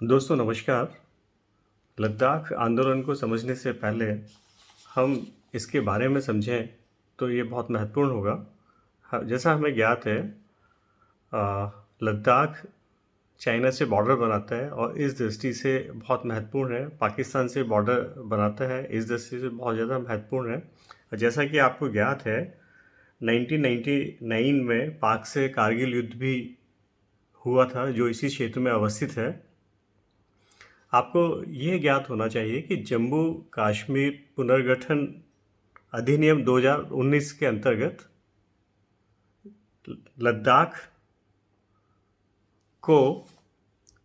दोस्तों नमस्कार। लद्दाख आंदोलन को समझने से पहले हम इसके बारे में समझें तो ये बहुत महत्वपूर्ण होगा। जैसा हमें ज्ञात है, लद्दाख चाइना से बॉर्डर बनाता है और इस दृष्टि से बहुत महत्वपूर्ण है। पाकिस्तान से बॉर्डर बनाता है, इस दृष्टि से बहुत ज़्यादा महत्वपूर्ण है। जैसा कि आपको ज्ञात है, 1999 में पाक से कारगिल युद्ध भी हुआ था, जो इसी क्षेत्र में अवस्थित है। आपको ये ज्ञात होना चाहिए कि जम्मू कश्मीर पुनर्गठन अधिनियम 2019 के अंतर्गत लद्दाख को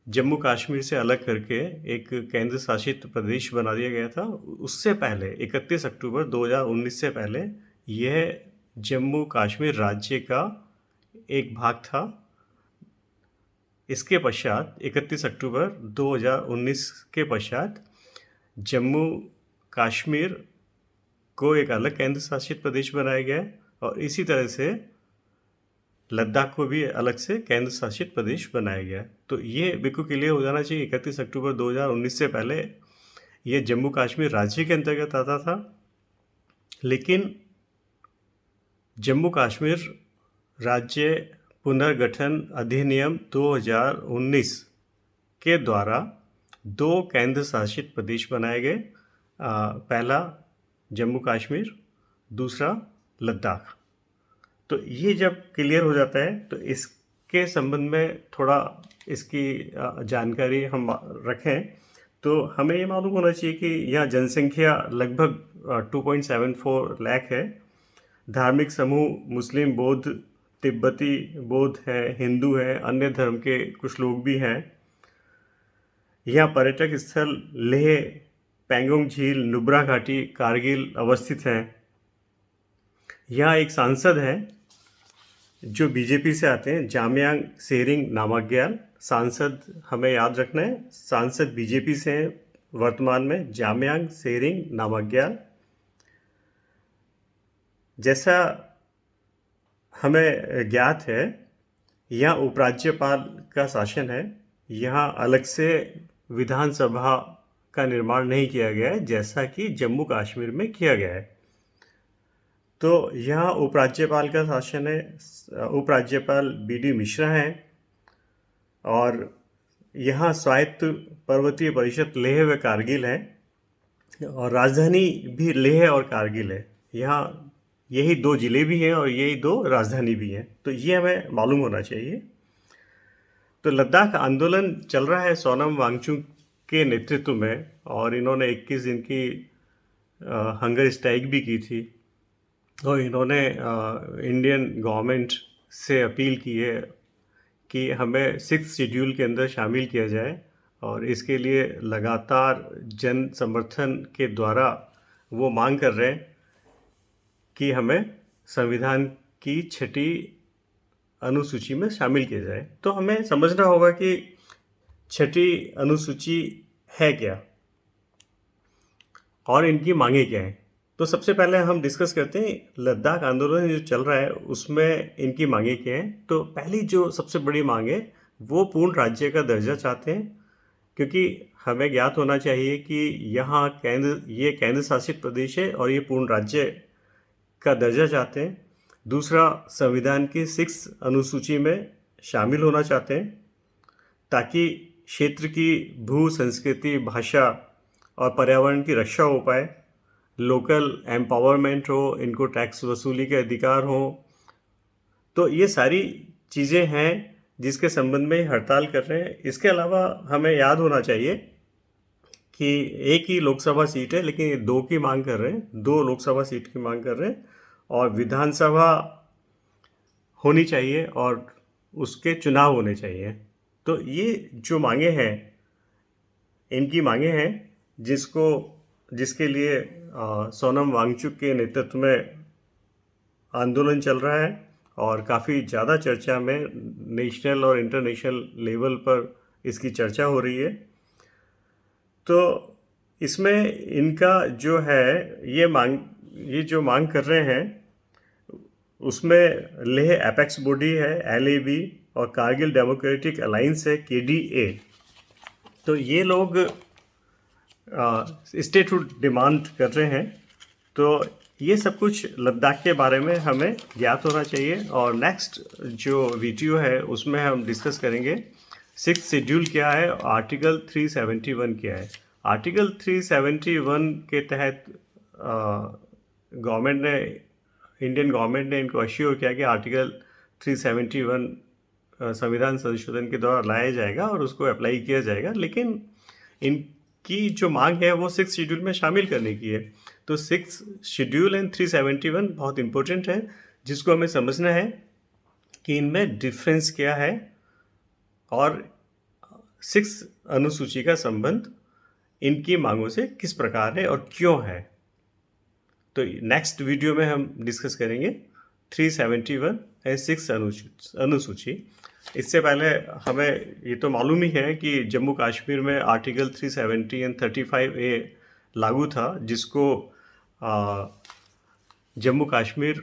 जम्मू कश्मीर से अलग करके एक केंद्र शासित प्रदेश बना दिया गया था। उससे पहले 31 अक्टूबर 2019 से पहले यह जम्मू कश्मीर राज्य का एक भाग था। इसके पश्चात 31 अक्टूबर 2019 के पश्चात जम्मू कश्मीर को एक अलग केंद्र शासित प्रदेश बनाया गया और इसी तरह से लद्दाख को भी अलग से केंद्र शासित प्रदेश बनाया गया। तो ये बिल्कुल क्लियर हो जाना चाहिए, 31 अक्टूबर 2019 से पहले ये जम्मू कश्मीर राज्य के अंतर्गत आता था, लेकिन जम्मू कश्मीर राज्य पुनर्गठन अधिनियम 2019 के द्वारा दो केंद्र शासित प्रदेश बनाए गए। पहला जम्मू कश्मीर, दूसरा लद्दाख। तो ये जब क्लियर हो जाता है तो इसके संबंध में थोड़ा इसकी जानकारी हम रखें तो हमें ये मालूम होना चाहिए कि यहाँ जनसंख्या लगभग 2.74 लाख है। धार्मिक समूह मुस्लिम, बौद्ध, तिब्बती बौद्ध है, हिंदू है, अन्य धर्म के कुछ लोग भी हैं। यहाँ पर्यटक स्थल लेह, पैंगोंग झील, नुब्रा घाटी, कारगिल अवस्थित हैं। यहाँ एक सांसद है जो बीजेपी से आते हैं, जामयांग सेरिंग नामग्याल। सांसद हमें याद रखना है, सांसद बीजेपी से हैं वर्तमान में, जामयांग सेरिंग नामग्याल। जैसा हमें ज्ञात है, यहाँ उपराज्यपाल का शासन है। यहाँ अलग से विधानसभा का निर्माण नहीं किया गया है, जैसा कि जम्मू कश्मीर में किया गया है। तो यहाँ उपराज्यपाल का शासन है, उपराज्यपाल BD मिश्रा हैं। और यहाँ स्वायत्त पर्वतीय परिषद लेह व कारगिल है और राजधानी भी लेह और कारगिल है। यहाँ यही दो ज़िले भी हैं और यही दो राजधानी भी हैं। तो ये हमें मालूम होना चाहिए। तो लद्दाख आंदोलन चल रहा है सोनम वांगचुक के नेतृत्व में और इन्होंने 21 दिन की हंगर स्ट्राइक भी की थी और इन्होंने इंडियन गवर्नमेंट से अपील की है कि हमें 6th शेड्यूल के अंदर शामिल किया जाए और इसके लिए लगातार जन समर्थन के द्वारा वो मांग कर रहे हैं कि हमें संविधान की 6ठी अनुसूची में शामिल किया जाए। तो हमें समझना होगा कि 6ठी अनुसूची है क्या और इनकी मांगे क्या हैं। तो सबसे पहले हम डिस्कस करते हैं लद्दाख आंदोलन जो चल रहा है उसमें इनकी मांगे क्या हैं। तो पहली जो सबसे बड़ी मांग है वो पूर्ण राज्य का दर्जा चाहते हैं, क्योंकि हमें ज्ञात होना चाहिए कि यहाँ ये केंद्र शासित प्रदेश है और ये पूर्ण राज्य का दर्जा चाहते हैं। दूसरा, संविधान की 6th अनुसूची में शामिल होना चाहते हैं ताकि क्षेत्र की भू संस्कृति, भाषा और पर्यावरण की रक्षा हो पाए, लोकल एम्पावरमेंट हो, इनको टैक्स वसूली के अधिकार हो। तो ये सारी चीज़ें हैं जिसके संबंध में हड़ताल कर रहे हैं। इसके अलावा हमें याद होना चाहिए कि एक ही लोकसभा सीट है, लेकिन ये 2 की मांग कर रहे हैं, 2 लोकसभा सीट की मांग कर रहे हैं और विधानसभा होनी चाहिए और उसके चुनाव होने चाहिए। तो ये जो मांगे हैं, इनकी मांगे हैं जिसके लिए सोनम वांगचुक के नेतृत्व में आंदोलन चल रहा है और काफ़ी ज़्यादा चर्चा में नेशनल और इंटरनेशनल लेवल पर इसकी चर्चा हो रही है। तो इसमें इनका जो है ये जो मांग कर रहे हैं उसमें लेह एपेक्स बॉडी है LAB और कारगिल डेमोक्रेटिक अलायंस है KDA। तो ये लोग स्टेटहुड डिमांड कर रहे हैं। तो ये सब कुछ लद्दाख के बारे में हमें ज्ञात होना चाहिए। और नेक्स्ट जो वीडियो है उसमें हम डिस्कस करेंगे 6th शेड्यूल क्या है, आर्टिकल 371 क्या है। आर्टिकल 371 के तहत गवर्नमेंट ने, इंडियन गवर्नमेंट ने इनको अश्योर किया कि आर्टिकल 371 संविधान संशोधन के द्वारा लाया जाएगा और उसको अप्लाई किया जाएगा। लेकिन इनकी जो मांग है वो 6th शेड्यूल में शामिल करने की है। तो 6th शेड्यूल एंड 371 बहुत इंपॉर्टेंट है, जिसको हमें समझना है कि इनमें डिफरेंस क्या है और 6th अनुसूची का संबंध इनकी मांगों से किस प्रकार है और क्यों है। तो नेक्स्ट वीडियो में हम डिस्कस करेंगे 371 एंड 6th अनुसूची। इससे पहले हमें ये तो मालूम ही है कि जम्मू कश्मीर में आर्टिकल 370 एंड 35A लागू था, जिसको जम्मू कश्मीर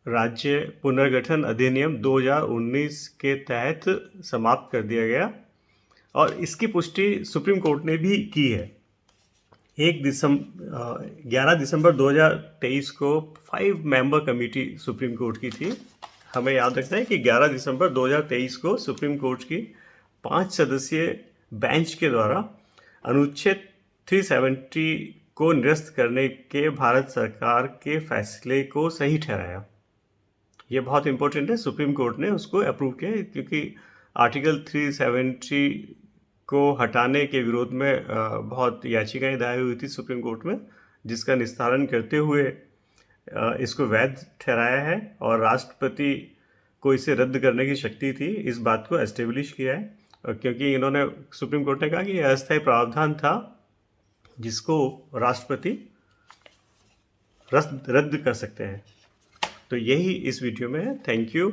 राज्य पुनर्गठन अधिनियम 2019 के तहत समाप्त कर दिया गया और इसकी पुष्टि सुप्रीम कोर्ट ने भी की है। 11 दिसंबर 2023 को 5 मेंबर कमेटी सुप्रीम कोर्ट की थी। हमें याद रखना है कि 11 दिसंबर 2023 को सुप्रीम कोर्ट की 5 सदस्यीय बेंच के द्वारा अनुच्छेद 370 को निरस्त करने के भारत सरकार के फैसले को सही ठहराया। ये बहुत इंपॉर्टेंट है, सुप्रीम कोर्ट ने उसको अप्रूव किया, क्योंकि आर्टिकल 370 को हटाने के विरोध में बहुत याचिकाएं दायर हुई थी सुप्रीम कोर्ट में, जिसका निस्तारण करते हुए इसको वैध ठहराया है और राष्ट्रपति को इसे रद्द करने की शक्ति थी, इस बात को एस्टेब्लिश किया है। क्योंकि इन्होंने, सुप्रीम कोर्ट ने कहा कि यह अस्थायी प्रावधान था जिसको राष्ट्रपति रद्द कर सकते हैं। तो यही इस वीडियो में है। Thank you.